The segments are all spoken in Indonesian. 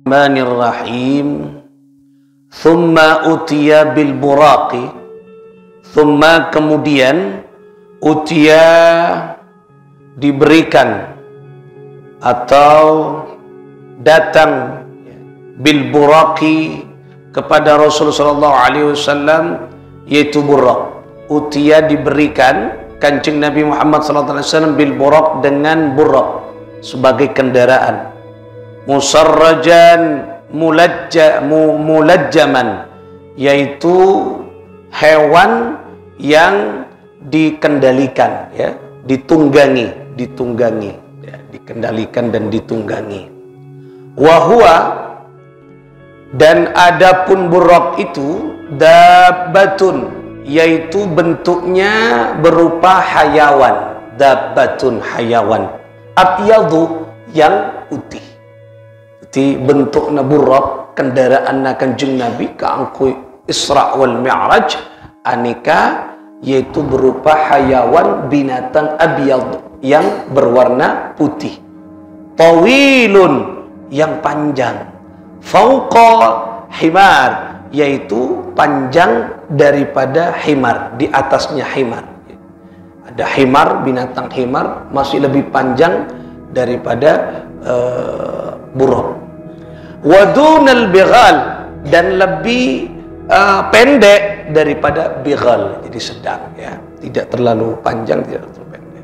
Bismillahirrahmanirrahim. Thumma utiya bil buraqi. Thumma kemudian utiya diberikan atau datang bil buraqi kepada Rasulullah sallallahu alaihi wasallam, yaitu buraq. Utiya diberikan Kanjeng Nabi Muhammad sallallahu alaihi wasallam bil buraq dengan buraq sebagai kendaraan. Musarrajan mulajjaman, yaitu hewan yang dikendalikan, ya, ditunggangi ya, dikendalikan dan ditunggangi. Wahua, dan adapun buraq itu dabbatun, yaitu bentuknya berupa hayawan. Dabbatun, hayawan. Abyadu, yang putih. Jadi bentuknya buraq, kendaraan Kanjeng Nabi keangkui Isra wal Mi'raj aneka, yaitu berupa hayawan binatang abyad yang berwarna putih. Tawilun, yang panjang. Fauqa himar, yaitu panjang daripada himar, di atasnya himar. Ada himar, binatang himar masih lebih panjang daripada buraq. Wadunal bighal, dan lebih pendek daripada bighal, jadi sedang, ya, tidak terlalu panjang, tidak terlalu pendek.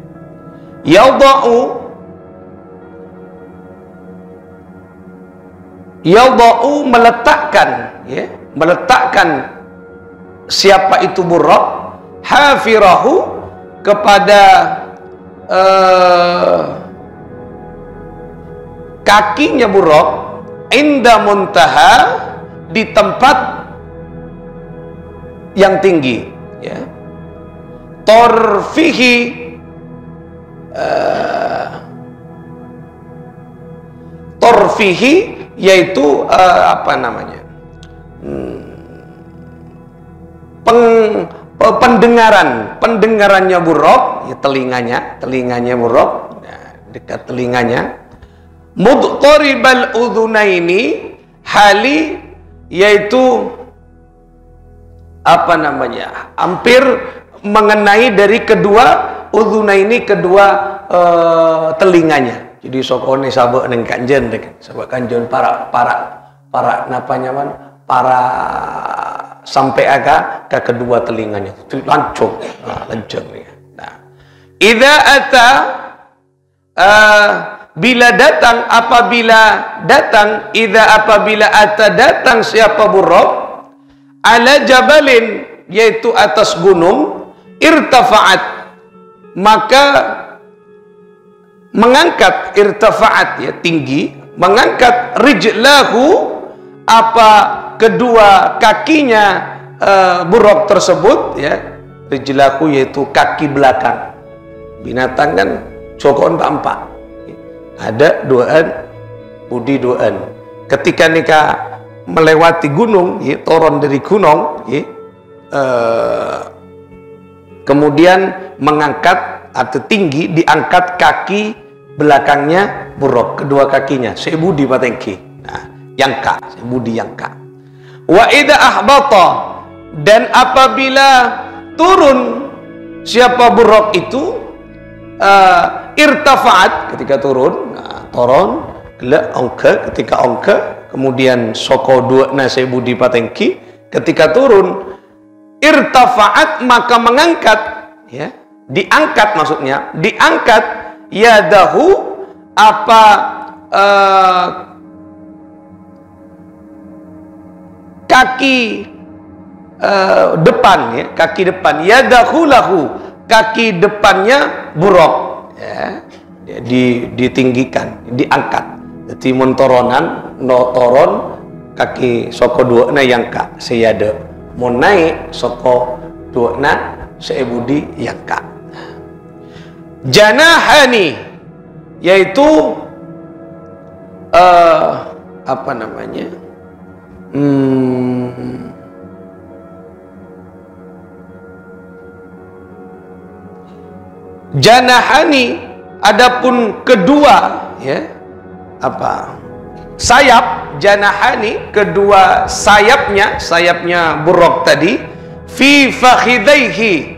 Yadau meletakkan, ya, meletakkan siapa itu buraq, hafirahu, kepada kakinya buraq, inda muntaha, di tempat yang tinggi, ya. Torfihi, torfihi, yaitu apa namanya, pendengarannya buraq, ya, telinganya buraq, nah, dekat telinganya. Mudqaribal udhunaini, hali, yaitu apa namanya, hampir mengenai dari kedua udhunaini, kedua telinganya. Jadi sokone sabak neng kanjen, sabak kanjen para napanya man, para sampai aga ke kedua telinganya, itu lancung, lancung, ya. Nah, idza ata, bila datang, apabila datang, apabila ata datang siapa buraq, ala jabalin, yaitu atas gunung, irtafa'at, maka mengangkat, irtafa'at, ya, tinggi, mengangkat, rijlahu, apa kedua kakinya buraq tersebut, ya, rijlahu, yaitu kaki belakang. Binatang kan cokon tampak, ada duaan, budi duaan. Ketika nikah melewati gunung, ya, turun dari gunung, ya, kemudian mengangkat atau tinggi, diangkat kaki belakangnya buraq, kedua kakinya sebudi patengki, nah, yangka, sebudi yangka. Wa idza ahbata, dan apabila turun siapa buraq itu, irtafa'at, ketika turun, nah, turun gelak angka, ketika angka, kemudian soko dua nase budi patengki, ketika turun irtafa'at, maka mengangkat, ya, diangkat, maksudnya diangkat, yadahu, apa kaki depan, ya, kaki depan, yadahu lahu, kaki depannya buraq, ya, ditinggikan, diangkat. Jadi mentoronan, no toron kaki soko dua na yangka seyada, mau naik soko dua na seebudi yangka. Janahani, yaitu apa namanya, janahani, adapun kedua, ya, apa sayap, janahani, kedua sayapnya buruk tadi, fi fakhidaihi,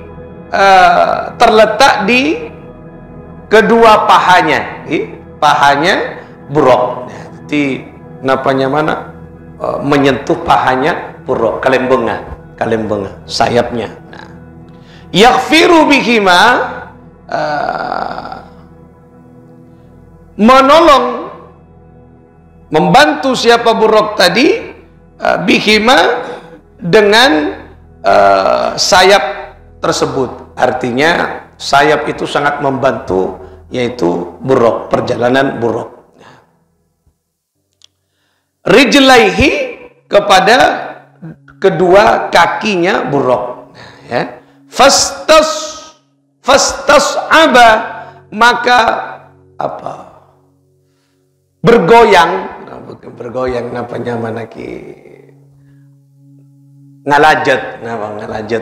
terletak di kedua pahanya, pahanya buruk. Jadi napanya mana? Menyentuh pahanya buruk, kalembenga sayapnya. Nah, yaghfiru bihima, menolong, membantu siapa buruk tadi, bihima, dengan sayap tersebut. Artinya sayap itu sangat membantu, yaitu buruk, perjalanan buruk. Rijlaihi, kepada kedua kakinya buruk, ya. Fastas'aba, maka apa? Bergoyang napanya mana ki? Ngalajet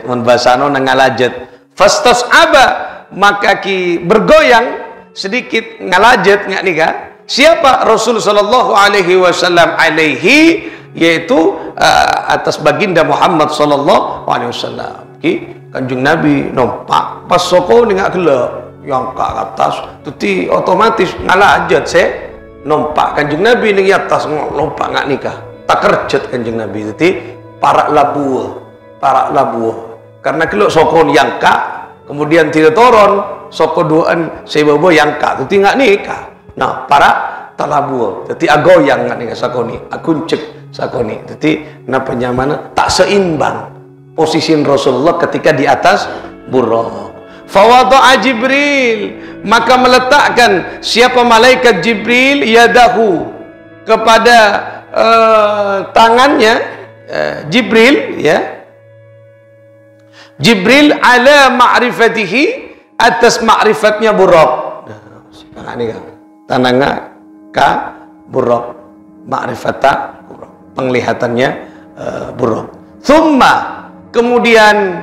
mun basano ngalajet. Fastas'aba, maka ki bergoyang sedikit, ngalajet nggak nih kak? Siapa? Rasul sallallahu alaihi wasallam, alaihi, yaitu atas baginda Muhammad sallallahu alaihi wasallam. Kanjeng Nabi nompak pas soko nengak gelap yang ke atas, tuti otomatis ngalajet saya nompak Kanjeng Nabi ning atas, nompak nggak nikah tak kerjet Kanjeng Nabi. Tuti para labuh karena gelap soko yang kak, kemudian tidak turun soko duaan sebabo yang kak, tuti nggak nikah. Nah, para talabu, jadi agoyang nggak nih sakoni, akuncek sakoni, jadi kenapa nyaman tak seimbang posisi Rasulullah ketika di atas buruk. Fawadu'a Jibril, maka meletakkan siapa malaikat Jibril yadahu, kepada tangannya Jibril, ya, Jibril ala ma'rifatihi, atas ma'rifatnya buruk. Nah, ini kan tananga ka buruk, ma'rifata buruk, penglihatannya buruk. Thumma, kemudian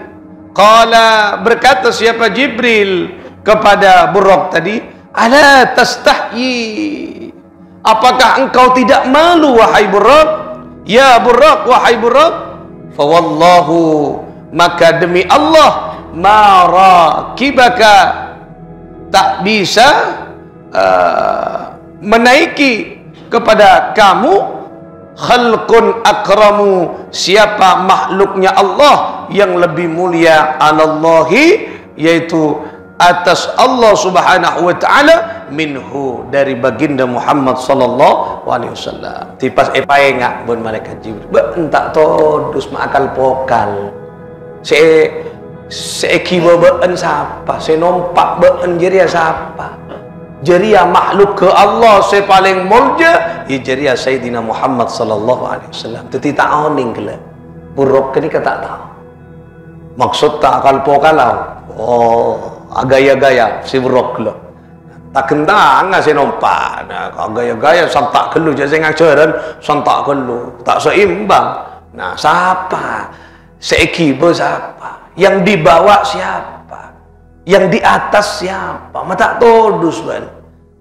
qala, berkata siapa Jibril kepada buruk tadi, ala tastahyi, apakah engkau tidak malu wahai buruk? Ya buruk, wahai buruk. Fa wallahu, maka demi Allah, ma rakibaka, tak bisa menaiki kepada kamu, khalqun akramu, siapa makhluknya Allah yang lebih mulia, anallahi, yaitu atas Allah subhanahu wa ta'ala, minhu, dari baginda Muhammad sallallahu alaihi wasallam. Tipas epae ngak bon malaikat Jibril entak todus makal pokal sekiwa beun siapa, se nompak beun jeria siapa, jeria makhluk ke Allah se paling mulja, ya jeria Sayyidina Muhammad sallallahu alaihi wasallam. Teti tak oning kele buruk kini kata tahu maksud tak akal pokalau, agaya-gaya si buruk kele tak kentang nggak se nompak, nah agaya-gaya santak kelu jadi ngajaran santak kelu tak seimbang. Nah siapa sekiba, siapa yang dibawa, siapa yang di atas, siapa mata todus ban.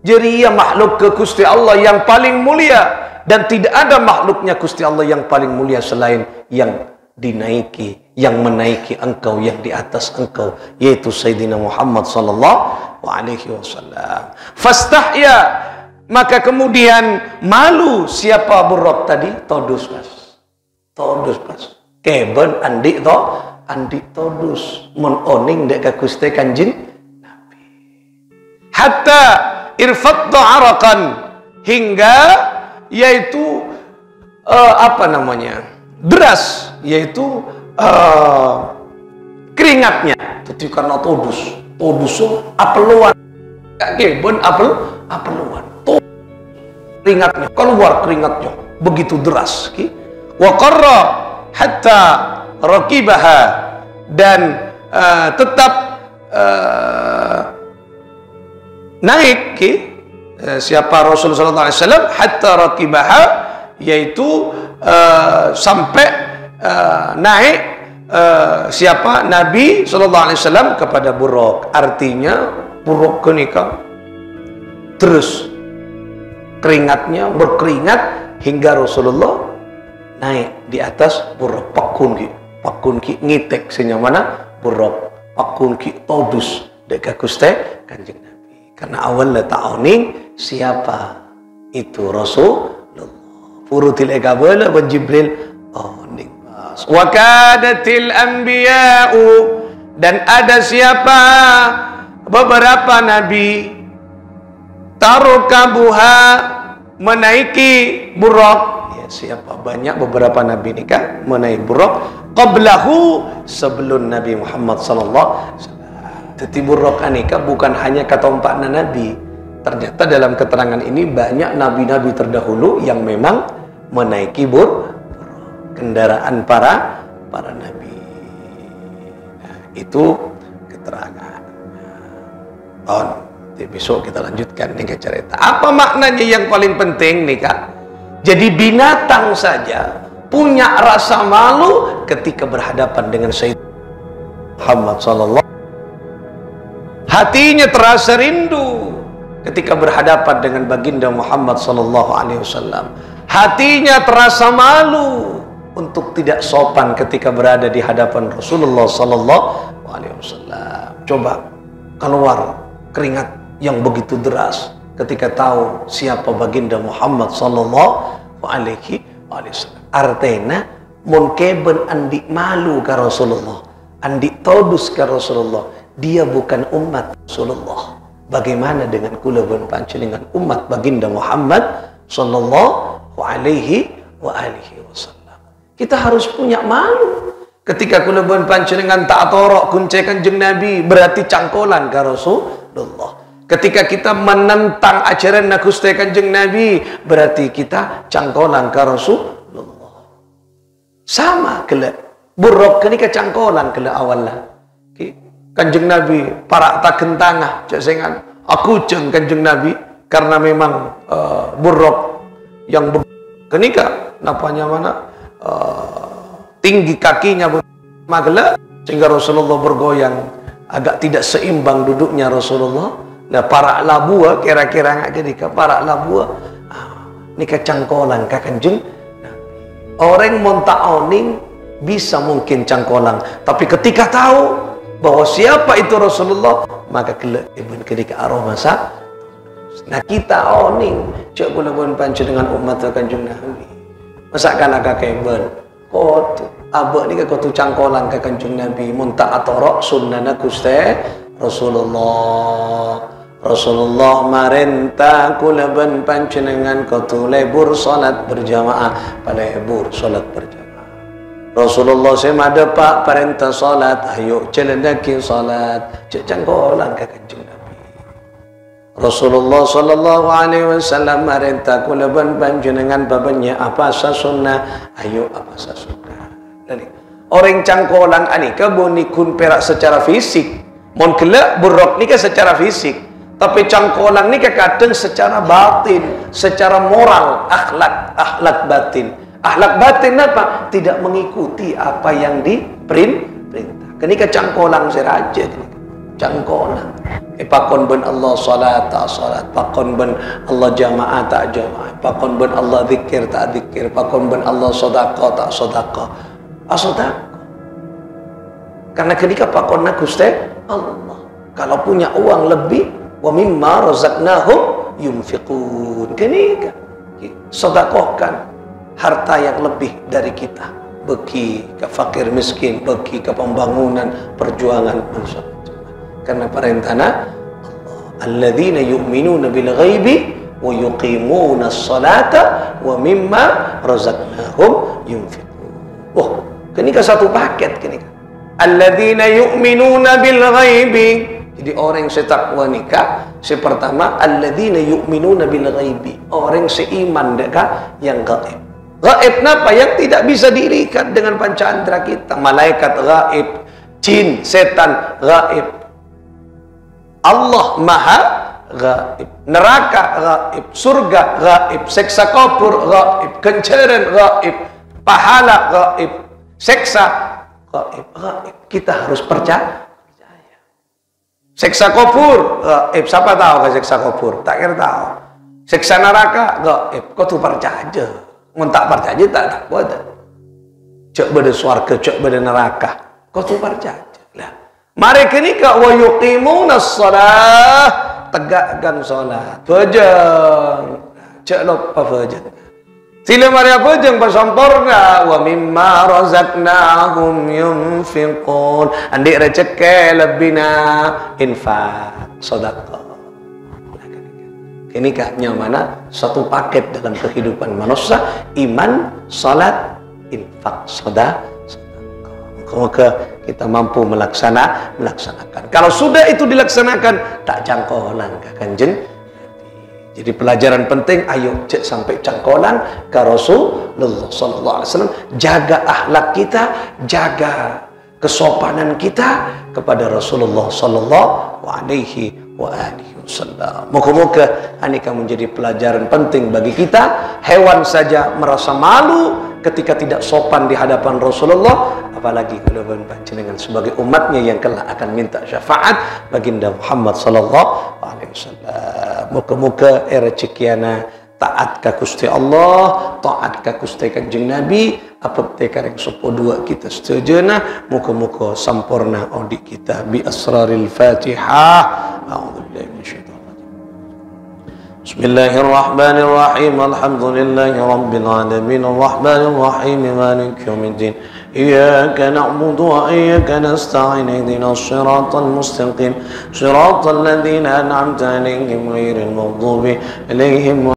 Jadi ya makhluk ke Gusti Allah yang paling mulia, dan tidak ada makhluknya Gusti Allah yang paling mulia selain yang dinaiki, yang menaiki engkau, yang di atas engkau, yaitu Sayyidina Muhammad sallallahu alaihi wasallam. Fastahya, maka kemudian malu siapa buruk tadi, todus pas keben andi todus menoning dek ka Gusti Kanjeng Nabi. Hatta irfadda arakan, hingga yaitu apa namanya, deras, yaitu keringatnya. Jadi karena todus apeluan keben apeluan keringatnya keluar, keringatnya begitu deras. Wa qarra hatta raqibaha, dan tetap naik siapa Rasul sallallahu alaihi wasallam, hatta raqibaha, yaitu sampai naik siapa Nabi sallallahu alaihi wasallam kepada buruk. Artinya buruk kenika terus keringatnya berkeringat hingga Rasulullah naik di atas buruk pakun ki ngitek senyamana buruk pakun ki todus dek Gusti Kanjeng Nabi. Karena awalnya ta'oning siapa itu Rasulullah. Furutil ekabala wa Jibril oning. Wa kadatil anbiya'u, dan ada siapa beberapa nabi tarukabuha menaiki buruk. Ya, siapa banyak beberapa nabi nikah menaiki buruk qablahu sebelum Nabi Muhammad sallallahu alaihi wasallam. Jadi buruk nikah bukan hanya katompakna nabi. Ternyata dalam keterangan ini banyak nabi-nabi terdahulu yang memang menaiki buruk, kendaraan para nabi. Nah, itu keterangan. Nanti besok kita lanjutkan nih cerita. Apa maknanya yang paling penting nih Kak? Jadi binatang saja punya rasa malu ketika berhadapan dengan Sayyidina Muhammad sallallahu. Hatinya terasa rindu ketika berhadapan dengan baginda Muhammad sallallahu alaihi wasallam. Hatinya terasa malu untuk tidak sopan ketika berada di hadapan Rasulullah sallallahu alaihi wasallam. Coba keluar keringat yang begitu deras ketika tahu siapa baginda Muhammad sallallahu alaihi wasallam. Artinya mun keben andik malu ke Rasulullah, andik todus ke Rasulullah, dia bukan umat Rasulullah. Bagaimana dengan kula ben panjenengan umat baginda Muhammad sallallahu alaihi wasallam. Kita harus punya malu. Ketika kula ben panjenengan tak torok kunci Kanjeng Nabi, berarti cangkolan ke Rasulullah. Ketika kita menentang ajaran Gusti Kanjeng Nabi, berarti kita cangkolan ke Rasulullah. Sama kele buruk kenika cangkolan kele awalnya. Kanjeng Nabi para taken tangah cek sengan aku ceng Kanjeng Nabi karena memang buruk yang kenika napanya mana tinggi kakinya magela sehingga Rasulullah bergoyang agak tidak seimbang duduknya Rasulullah. Nah para labua kira-kira nggak kenika para labua nika cangkolan ka Kanjeng Nabi. Orang montaoning bisa mungkin cangkolan, tapi ketika tahu bahwa siapa itu Rasulullah, maka kelak ibn ketika aroma sa. Nah kita oning cek kula pun pancu dengan umat Kanjeng Nabi. Masakan agak keben. Oh, abah ni kau tu cangkolan ke Kanjeng Nabi, muntak atorok sunnah Gusti Rasulullah. Rasulullah marenta kula ben panjenengan kau tu lebur salat berjamaah, pada lebur salat berjamaah. Rasulullah semada pak perintah salat, ayo celendaki salat, cek cangkolan ke Kanjeng Nabi. Rasulullah sallallahu alaihi wasallam merintah kula ban panjenengan babanya apa sa sunnah, ayo apa sa sunnah. Jadi orang cangkolan ani kaboni kun perak secara fisik, mon kelak buruk ni secara fisik, tapi cangkolan ni kadang secara batin, secara moral, akhlak batin. Akhlak batin apa? Tidak mengikuti apa yang diperintah. Kenika cangkolan seraja cangkolan. Pakon ben Allah salat tak salat, pakon ben Allah jamaah tak jamaah, pakon ben Allah zikir tak zikir, pakon ben Allah sedekah tak sedekah. Sedekah. Karena ketika pakon Gusti Allah. Kalau punya uang lebih, wa mimma razaqnahum yunfiqun. Kenika sedekahkan harta yang lebih dari kita bagi ke fakir miskin, bagi ke pembangunan perjuangan manusia. Karena perintahnya Allah, alladzina yu'minuna bil ghaibi wa yuqimuna as-salata wa mimma razaqnahum yunfiqun. Oh, kenika satu paket kenika. Alladzina yu'minuna bil ghaibi. Jadi orang yang setakwa nikah, pertama alladzina yu'minuna bil ghaibi. Orang seiman dekat yang gaib. Gaib napa? Yang tidak bisa diirikan dengan panca indera kita. Malaikat gaib, jin, setan gaib. Allah maha gaib. Neraka gaib, surga gaib, seksa kubur gaib, kenceran gaib, pahala gaib, seksa gaib. Kita harus percaya. Seksa kubur gaib, siapa tahu ke seksa kubur? Tak kira tahu. Seksa neraka gaib, kau tu percaya aja. tak percaya tak buat. Cek beda swarga, cek beda neraka. Kau tu percaya lah. Mari kini ka wa yuqimunas shalah, tegakkan salat. Bejeng. Cek lupa bejeng. Sila mari bejeng bersampurna wa mimma razaqnahum yunfiqun. Andik rezeki lebihna infak, sedekah. Ini kahnya mana? Satu paket dalam kehidupan manusia, iman, salat, infak, sedekah. Maka kita mampu melaksanakan. Kalau sudah itu dilaksanakan, tak jangkolan ke Kanjeng. Jadi pelajaran penting, ayo cek sampai jangkolan ke Rasulullah sallallahu alaihi wasallam. Jaga akhlak kita, jaga kesopanan kita kepada Rasulullah sallallahu alaihi wasallam. Moga-moga ini akan menjadi pelajaran penting bagi kita. Hewan saja merasa malu ketika tidak sopan di hadapan Rasulullah, apalagi kalau panjenengan sebagai umatnya yang kelak akan minta syafaat baginda Muhammad sallallahu alaihi wasallam. Moga-moga rezekiana taat ka Gusti Allah, taat ka Gusti Kanjeng Nabi, apa tekareng sopo dua kita setujuna. Moga-moga sampurna audi kita bi asraril Fatihah. A'udzubillahi minasyaitonir Bismillahirrahmanirrahim. Alhamdulillahi rabbil alamin. Arrahmanir rahim. Maliki yaumiddin. Iyyaka na'budu wa iyyaka nasta'in. Ihdinas siratal mustaqim. Siratal ladzina an'amta 'alaihim ghairil maghdubi 'alaihim